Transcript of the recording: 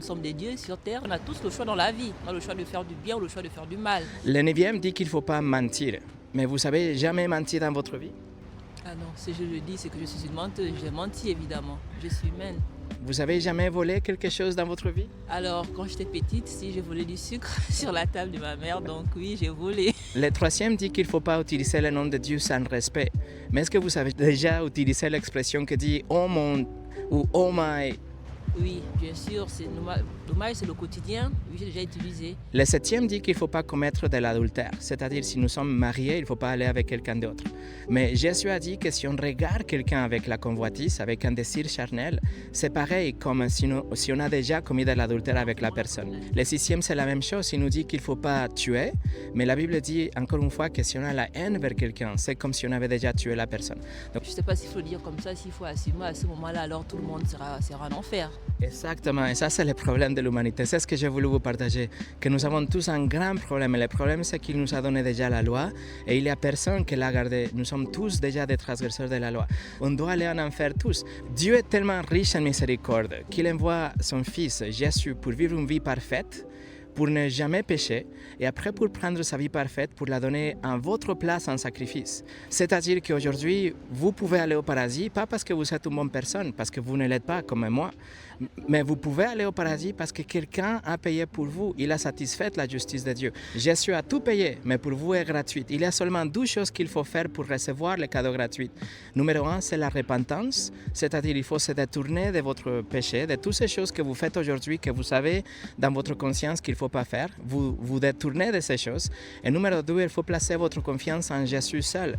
sommes des dieux sur terre, on a tous le choix dans la vie. On a le choix de faire du bien ou le choix de faire du mal. Le 9e dit qu'il ne faut pas mentir. Mais vous savez jamais menti dans votre vie? Ah non, si je le dis, c'est que je suis une menteuse. J'ai menti évidemment. Je suis humaine. Vous avez jamais volé quelque chose dans votre vie? Alors, quand j'étais petite, si j'ai volé du sucre sur la table de ma mère, donc oui, j'ai volé. Le 3e dit qu'il ne faut pas utiliser le nom de Dieu sans respect. Mais est-ce que vous avez déjà utilisé l'expression qui dit oh mon ou oh my? Oui, bien sûr, c'est dommage, c'est le quotidien. Oui, j'ai déjà utilisé. Le 7e dit qu'il ne faut pas commettre de l'adultère, c'est-à-dire si nous sommes mariés, il ne faut pas aller avec quelqu'un d'autre. Mais Jésus a dit que si on regarde quelqu'un avec la convoitise, avec un désir charnel, c'est pareil comme si on a déjà commis de l'adultère avec la personne. Le 6e, c'est la même chose, il nous dit qu'il ne faut pas tuer, mais la Bible dit encore une fois que si on a la haine vers quelqu'un, c'est comme si on avait déjà tué la personne. Donc, je ne sais pas s'il faut le dire comme ça, s'il faut assumer à ce moment-là, alors tout le monde sera en enfer. Exactement, et ça c'est le problème de l'humanité, c'est ce que j'ai voulu vous partager, que nous avons tous un grand problème, et le problème c'est qu'il nous a donné déjà la loi, et il n'y a personne qui l'a gardée, nous sommes tous déjà des transgresseurs de la loi, on doit aller en enfer tous. Dieu est tellement riche en miséricorde qu'il envoie son Fils Jésus pour vivre une vie parfaite, pour ne jamais pécher, et après pour prendre sa vie parfaite, pour la donner en votre place en sacrifice. C'est-à-dire qu'aujourd'hui, vous pouvez aller au paradis, pas parce que vous êtes une bonne personne, parce que vous ne l'êtes pas comme moi, mais vous pouvez aller au paradis parce que quelqu'un a payé pour vous, il a satisfait la justice de Dieu. Jésus a tout payé, mais pour vous est gratuit. Il y a seulement 2 choses qu'il faut faire pour recevoir le cadeau gratuit. Numéro 1, c'est la repentance, c'est-à-dire il faut se détourner de votre péché, de toutes ces choses que vous faites aujourd'hui, que vous savez dans votre conscience qu'il ne faut pas faire, vous détournez de ces choses. Et numéro 2, il faut placer votre confiance en Jésus seul.